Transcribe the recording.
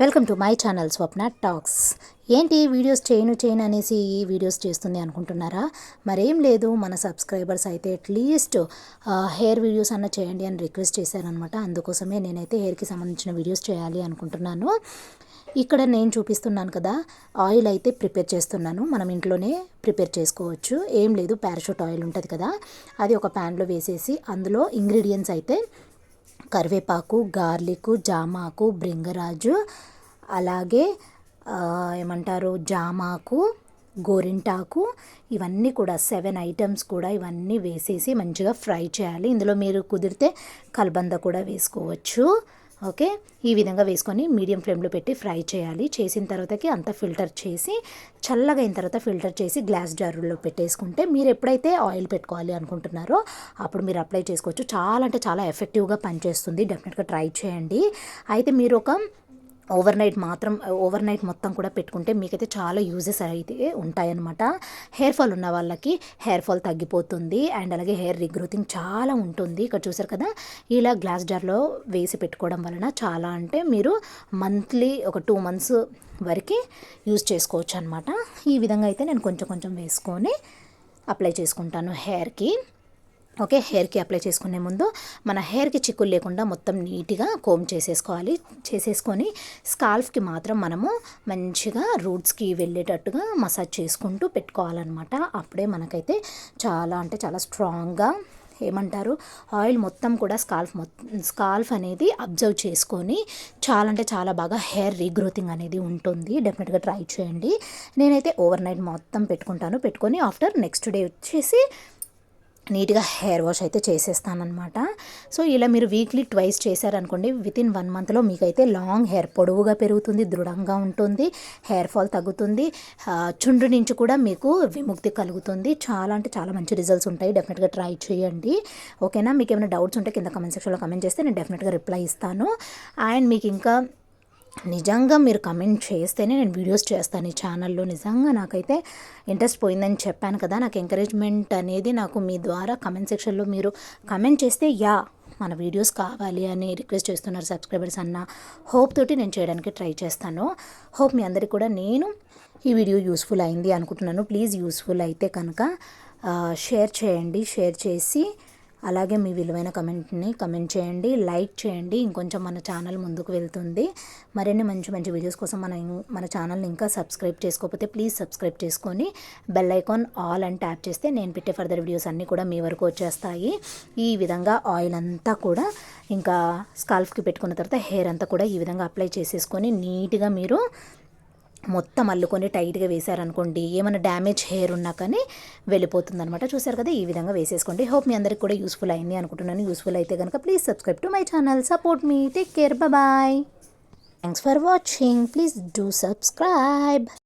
Welcome to my channel Swapna talks. ఏంటి videos చేయను అనేసి వీడియోస్ చేస్తుంది అనుకుంటున్నారా? మరేం లేదు, మన సబ్స్క్రైబర్స్ అయితే అట్లీస్ట్ హెయిర్ వీడియోస్ అన్న చేయండి అని రిక్వెస్ట్ చేశారనమాట. అందుకోసమే నేనైతే హెయిర్కి సంబంధించిన వీడియోస్ చేయాలి అనుకుంటున్నాను. ఇక్కడ నేను చూపిస్తున్నాను కదా, ఆయిల్ అయితే ప్రిపేర్ చేస్తున్నాను. మనం ఇంట్లోనే ప్రిపేర్ చేసుకోవచ్చు. ఏం లేదు, పారాషూట్ ఆయిల్ ఉంటుంది కదా, అది ఒక ప్యాన్లో వేసేసి అందులో ఇంగ్రీడియంట్స్ అయితే కరివేపాకు, గార్లిక్, జామాకు, భృంగరాజు, అలాగే ఏమంటారు జామాకు, గోరింటాకు, ఇవన్నీ కూడా 7 ఐటమ్స్ కూడా ఇవన్నీ వేసేసి మంచిగా ఫ్రై చేయాలి. ఇందులో మీరు కుదిరితే కల్బంద కూడా వేసుకోవచ్చు. ఓకే, ఈ విధంగా వేసుకొని మీడియం ఫ్లేమ్లో పెట్టి ఫ్రై చేయాలి. చేసిన తర్వాతకి అంతా ఫిల్టర్ చేసి చల్లగా అయిన తర్వాత ఫిల్టర్ చేసి గ్లాస్ జారులో పెట్టేసుకుంటే మీరు ఎప్పుడైతే ఆయిల్ పెట్టుకోవాలి అనుకుంటున్నారో అప్పుడు మీరు అప్లై చేసుకోవచ్చు. చాలా అంటే చాలా ఎఫెక్టివ్గా పనిచేస్తుంది. డెఫినెట్గా ట్రై చేయండి. అయితే మీరు ఒక ఓవర్ నైట్ మొత్తం కూడా పెట్టుకుంటే మీకైతే చాలా యూజెస్ అయితే ఉంటాయన్నమాట. హెయిర్ ఫాల్ ఉన్న వాళ్ళకి హెయిర్ ఫాల్ తగ్గిపోతుంది. అండ్ అలాగే హెయిర్ రీగ్రోతింగ్ చాలా ఉంటుంది. ఇక్కడ చూసారు కదా, ఇలా గ్లాస్ జార్లో వేసి పెట్టుకోవడం వలన చాలా అంటే మీరు మంత్లీ ఒక 2 మంత్స్ వరకు యూజ్ చేసుకోవచ్చు అనమాట. ఈ విధంగా అయితే నేను కొంచెం వేసుకొని అప్లై చేసుకుంటాను హెయిర్కి. ఓకే, హెయిర్కి అప్లై చేసుకునే ముందు మన హెయిర్కి చిక్కులు లేకుండా మొత్తం నీట్గా కోమ్ చేసేసుకొని స్కాల్ఫ్కి మాత్రం మనము మంచిగా రూట్స్కి వెళ్ళేటట్టుగా మసాజ్ చేసుకుంటూ పెట్టుకోవాలన్నమాట. అప్పుడే మనకైతే చాలా అంటే చాలా స్ట్రాంగ్గా ఏమంటారు ఆయిల్ మొత్తం కూడా స్కాల్ఫ్ అనేది అబ్జర్వ్ చేసుకొని చాలా అంటే చాలా బాగా హెయిర్ రీగ్రోతింగ్ అనేది ఉంటుంది. డెఫినెట్గా ట్రై చేయండి. నేనైతే ఓవర్ నైట్ మొత్తం పెట్టుకొని ఆఫ్టర్ నెక్స్ట్ డే వచ్చేసి నీట్గా హెయిర్ వాష్ అయితే చేసేస్తానమాట. సో ఇలా మీరు వీక్లీ ట్వైస్ చేశారనుకోండి, వితిన్ 1 మంత్లో మీకైతే లాంగ్ హెయిర్ పొడవుగా పెరుగుతుంది, దృఢంగా ఉంటుంది, హెయిర్ ఫాల్ తగ్గుతుంది, చుండ్రు నుంచి కూడా మీకు విముక్తి కలుగుతుంది. చాలా అంటే చాలా మంచి రిజల్ట్స్ ఉంటాయి. డెఫినెట్గా ట్రై చేయండి. ఓకేనా? మీకు ఏమైనా డౌట్స్ ఉంటే కింద కమెంట్ సెక్షన్లో కమెంట్ చేస్తే నేను డెఫినెట్గా రిప్లై ఇస్తాను. అండ్ మీకు ఇంకా నిజంగా మీరు కమెంట్ చేస్తేనే నేను వీడియోస్ చేస్తాను ఈ ఛానల్లో. నిజంగా నాకైతే ఇంట్రెస్ట్ పోయిందని చెప్పాను కదా, నాకు ఎంకరేజ్మెంట్ అనేది నాకు మీ ద్వారా కమెంట్ సెక్షన్లో మీరు కమెంట్ చేస్తే మన వీడియోస్ కావాలి అని రిక్వెస్ట్ చేస్తున్నారు సబ్స్క్రైబర్స్ అన్న హోప్ తోటి నేను చేయడానికి ట్రై చేస్తాను. హోప్ మీ అందరికీ కూడా నేను ఈ వీడియో యూస్ఫుల్ అయింది అనుకుంటున్నాను. ప్లీజ్ యూస్ఫుల్ అయితే కనుక షేర్ చేయండి. షేర్ చేసి అలాగే మీ విలువైన కమెంట్ చేయండి, లైక్ చేయండి. ఇంకొంచెం మన ఛానల్ ముందుకు వెళ్తుంది. మరిన్ని మంచి వీడియోస్ కోసం మన ఛానల్ని ఇంకా సబ్స్క్రైబ్ చేసుకోకపోతే ప్లీజ్ సబ్స్క్రైబ్ చేసుకొని బెల్ ఐకాన్ ఆల్ అని ట్యాప్ చేస్తే నేను పెట్టే ఫర్దర్ వీడియోస్ అన్నీ కూడా మీ వరకు వచ్చేస్తాయి. ఈ విధంగా ఆయిల్ అంతా కూడా ఇంకా స్కాల్ఫ్కి పెట్టుకున్న తర్వాత హెయిర్ అంతా కూడా ఈ విధంగా అప్లై చేసేసుకొని నీట్గా మీరు మొత్తం అల్లుకొని టైట్గా వేశారనుకోండి, ఏమైనా డ్యామేజ్ హెయిర్ ఉన్నా కానీ వెళ్ళిపోతుంది అనమాట. చూసారు కదా, ఈ విధంగా వేసేసుకోండి. హోప్ మీ అందరికి కూడా యూస్ఫుల్ అయింది అనుకుంటున్నాను. యూస్ఫుల్ అయితే కనుక please subscribe to my channel, support me, take care, bye. Thanks for watching. Please do subscribe.